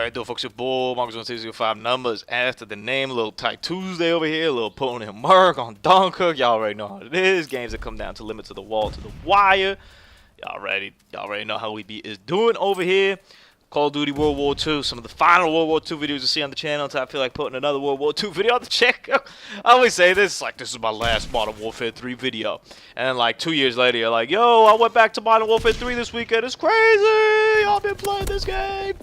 Alright, do it, folks. Your bull. Marcus 16005 numbers after the name. A little Tight Tuesday over here. A little putting in work on Dunkirk. Y'all already know how it is. Games that come down to limit to the wall, to the wire. Y'all already know how we is doing over here. Call of Duty World War II. Some of the final World War II videos you see on the channel until I feel like putting another World War II video on the channel. I always say this, like, this is my last Modern Warfare 3 video. And then, like, 2 years later, you're like, yo, I went back to Modern Warfare 3 this weekend. It's crazy. Y'all been playing this game.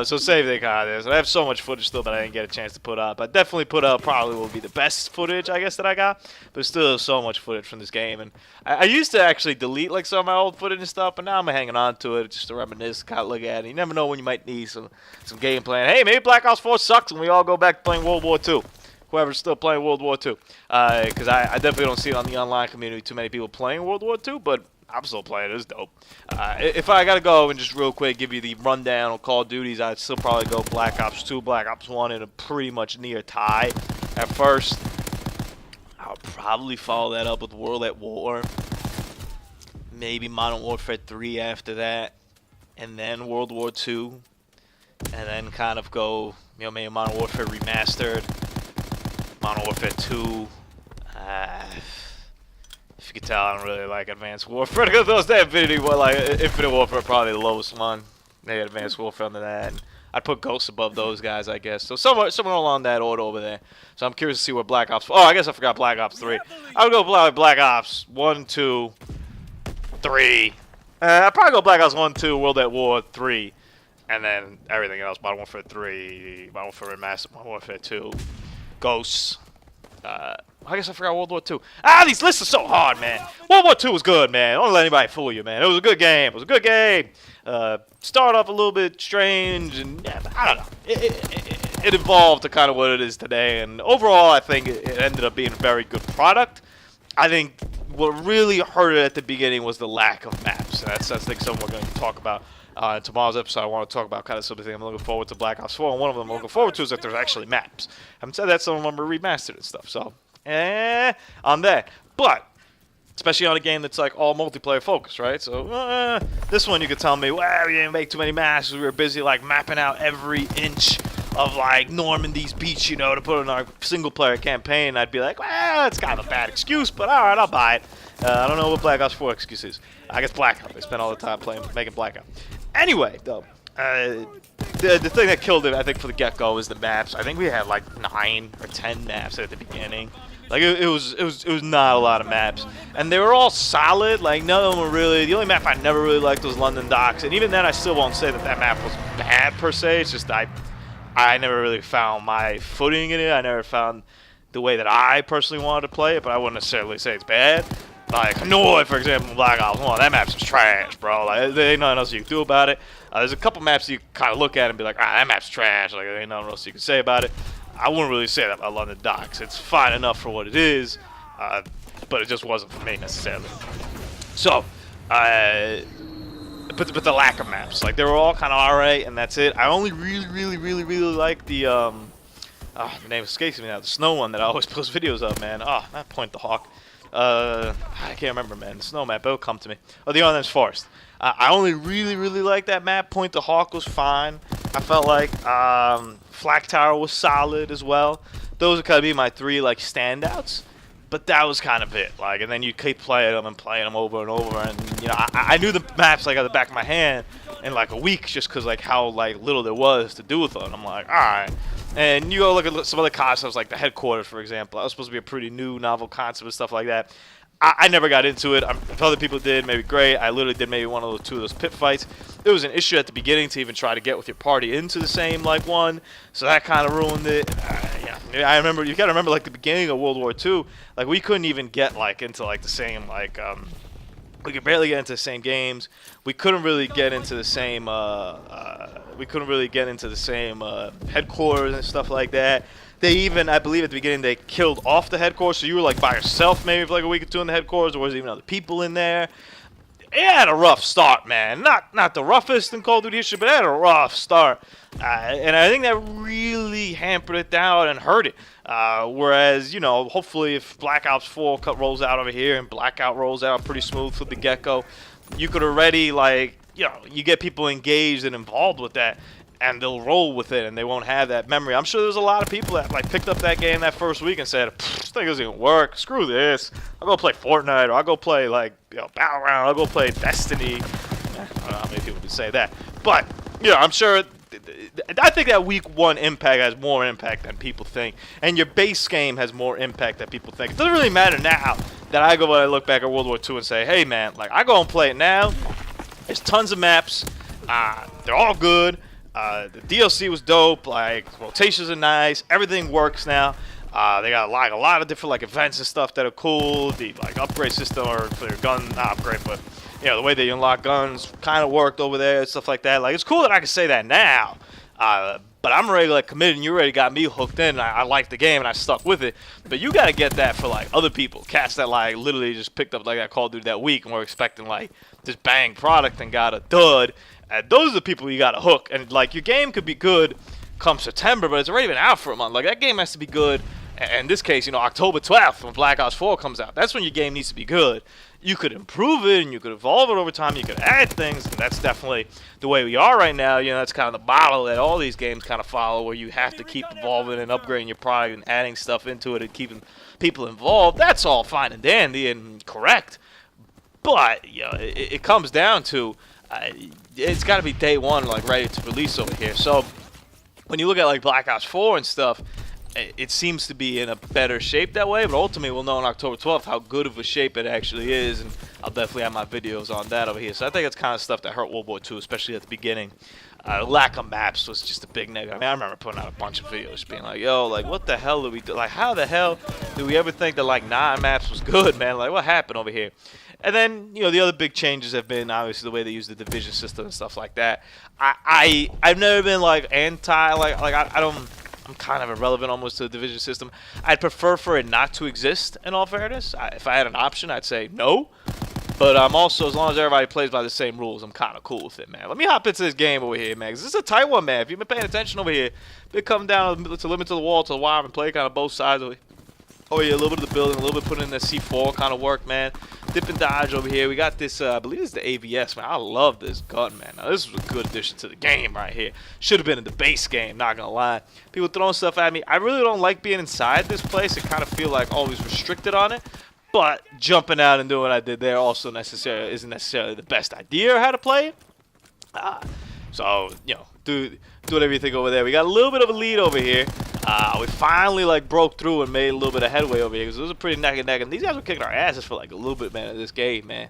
So save the kind of this. I have so much footage still that I didn't get a chance to put up. I definitely put up probably will be the best footage, I guess, that I got. But still so much footage from this game. And I used to actually delete like some of my old footage and stuff, but now I'm hanging on to it just to reminisce, kind of look at it. You never know when you might need some gameplay. And hey, maybe Black Ops 4 sucks and we all go back to playing World War II. Whoever's still playing World War II. Because I definitely don't see it on the online community too many people playing World War II, but I'm still playing it. It's dope. If I gotta go and just real quick give you the rundown on Call of Duties, I'd still probably go Black Ops 2, Black Ops 1 in a pretty much near tie. At first, I'll probably follow that up with World at War. Maybe Modern Warfare 3 after that. And then World War 2. And then kind of go, you know, maybe Modern Warfare Remastered. Modern Warfare 2. If you can tell, I don't really like Advanced Warfare. Those that Infinity War, like Infinite Warfare, probably the lowest one. They had Advanced Warfare under that. And I'd put Ghosts above those guys, I guess. So somewhere along that order over there. So I'm curious to see what Black Ops. Oh, I guess I forgot Black Ops 3. I would go Black Ops 1, 2, 3. I'd probably go Black Ops 1, 2, World at War 3, and then everything else. Modern Warfare 3, Modern Warfare Remastered, Modern Warfare 2, Ghosts. I guess I forgot World War II. These lists are so hard, man. World War II was good, man. Don't let anybody fool you, man. It was a good game. It was a good game. Started off a little bit strange, and yeah, I don't know. It evolved to kind of what it is today, and overall, I think it ended up being a very good product. I think what really hurt it at the beginning was the lack of maps. And that's I think something we're going to talk about. In tomorrow's episode, I want to talk about kind of some of the things I'm looking forward to Black Ops 4, and one of them I'm looking forward to is that there's actually maps. I haven't said that, some of them are remastered and stuff, so on that. But especially on a game that's like all multiplayer focused, right? So this one you could tell me, well, we didn't make too many maps. We were busy like mapping out every inch of like Normandy's beach, you know, to put in our single player campaign. I'd be like, well, it's kind of a bad excuse, but all right, I'll buy it. I don't know what Black Ops 4 excuse is. I guess Blackout. They spent all the time making Blackout. Anyway, though, the thing that killed it, I think, for the get-go is the maps. I think we had like 9 or 10 maps at the beginning. Like it was not a lot of maps, and they were all solid. Like none of them were really. The only map I never really liked was London Docks, and even then, I still won't say that map was bad per se. It's just I never really found my footing in it. I never found the way that I personally wanted to play it, but I wouldn't necessarily say it's bad. Like Hanoi, for example, Black Ops 1, that map's just trash, bro. Like, there ain't nothing else you can do about it. There's a couple maps you kind of look at and be like, that map's trash. Like, there ain't nothing else you can say about it. I wouldn't really say that about London Docks. It's fine enough for what it is, but it just wasn't for me necessarily. So, but the lack of maps, like they were all kind of alright, and that's it. I only really like the name escapes me now. The snow one that I always post videos of, man. Not Point the Hawk. I can't remember, man. The snow map, it'll come to me. Oh, the Orange Forest. I only really like that map. Point the Hawk was fine. I felt like Flak Tower was solid as well. Those would kind of be my 3 like standouts. But that was kind of it. Like, and then you keep playing them over and over, and you know, I knew the maps like at the back of my hand in like a week, just because like how like little there was to do with them. I'm like, all right. And you go look at some other concepts like the headquarters, for example. That was supposed to be a pretty new, novel concept and stuff like that. I never got into it. If other people did, maybe great. I literally did maybe one of those 2 of those pit fights. It was an issue at the beginning to even try to get with your party into the same like one, so that kind of ruined it. Yeah, I remember. You gotta remember like the beginning of World War II. Like we couldn't even get like into like the same like we could barely get into the same games. We couldn't really get into the same headquarters and stuff like that. They even, I believe at the beginning, they killed off the headquarters, so you were like by yourself maybe for like a week or 2 in the headquarters, or was even other people in there. It had a rough start, man. Not the roughest in Call of Duty history, but it had a rough start. And I think that really hampered it down and hurt it. Whereas, you know, hopefully if Black Ops 4 rolls out over here and Blackout rolls out pretty smooth from the get-go, you could already, like, you know, you get people engaged and involved with that. and they'll roll with it, and they won't have that memory. I'm sure there's a lot of people that like picked up that game that first week and said, "This thing doesn't even work. Screw this. I'll go play Fortnite, or I'll go play like Battleground. I'll go play Destiny." I don't know how many people would say that, but I'm sure. I think that week 1 impact has more impact than people think, and your base game has more impact than people think. It doesn't really matter now that I go and I look back at World War II and say, hey man, like I go and play it now. There's tons of maps. They're all good. The DLC was dope. Like rotations are nice. Everything works now. They got like a lot of different like events and stuff that are cool. The like upgrade system or for your gun, not upgrade, but the way they unlock guns kind of worked over there and stuff like that. Like it's cool that I can say that now. But I'm already like committed, and you already got me hooked in. And I like the game, and I stuck with it. But you gotta get that for like other people, cats that like literally just picked up like that Call of Duty that week and were expecting like this bang product and got a dud. And those are the people you gotta hook. And like your game could be good come September, but it's already been out for a month. Like that game has to be good. In this case, October 12th when Black Ops 4 comes out. That's when your game needs to be good. You could improve it and you could evolve it over time. You could add things, and that's definitely the way we are right now. That's kind of the model that all these games kind of follow, where you have to keep evolving and upgrading your product and adding stuff into it and keeping people involved. That's all fine and dandy and correct, but it comes down to it's got to be day one, like ready to release over here. So when you look at like Black Ops 4 and stuff, it seems to be in a better shape that way, but ultimately we'll know on October 12th how good of a shape it actually is, and I'll definitely have my videos on that over here. So I think it's kind of stuff that hurt World War II, especially at the beginning. Lack of maps was just a big negative. I mean, I remember putting out a bunch of videos being like, yo, like what the hell did we do? Like how the hell did we ever think that like 9 maps was good, man? Like what happened over here? And then, the other big changes have been obviously the way they use the division system and stuff like that. I've never been like anti, I don't. I'm kind of irrelevant almost to the division system. I'd prefer for it not to exist, in all fairness. If I had an option, I'd say no. But I'm also, as long as everybody plays by the same rules, I'm kind of cool with it, man. Let me hop into this game over here, man, 'cause this is a tight one, man. If you've been paying attention over here, been coming down to limit to the wall to the wire and play kind of both sides of it. Oh yeah, a little bit of the building, a little bit putting in the C4 kind of work, man. Dip and dodge over here. We got this, I believe it's the AVS, man. I love this gun, man. Now, this was a good addition to the game right here. Should have been in the base game, not gonna lie. People throwing stuff at me. I really don't like being inside this place. I kind of feel like always restricted on it. But jumping out and doing what I did there also isn't necessarily the best idea of how to play it. So, do whatever you think over there. We got a little bit of a lead over here. We finally broke through and made a little bit of headway over here because it was a pretty neck and neck. And these guys were kicking our asses for like a little bit, man, of this game, man.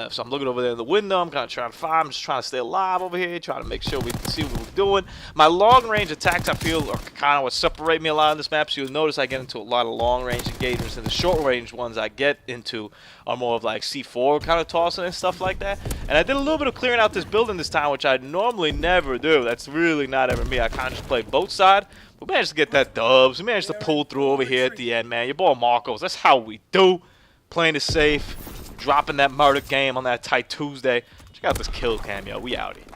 So I'm looking over there in the window. I'm kind of trying to find. I'm just trying to stay alive over here, trying to make sure we see what we're doing. My long range attacks, I feel, are kind of what separate me a lot on this map. So you'll notice I get into a lot of long range engagements, and the short range ones I get into are more of like C4 kind of tossing and stuff like that. And I did a little bit of clearing out this building this time, which I normally never do. That's really not ever me. I kind of just play both sides. We managed to get that dubs. We managed to pull through over here at the end, man. Your boy Marcos. That's how we do. Playing it safe. Dropping that murder game on that tight Tuesday. Check out this kill cam, yo. We outie.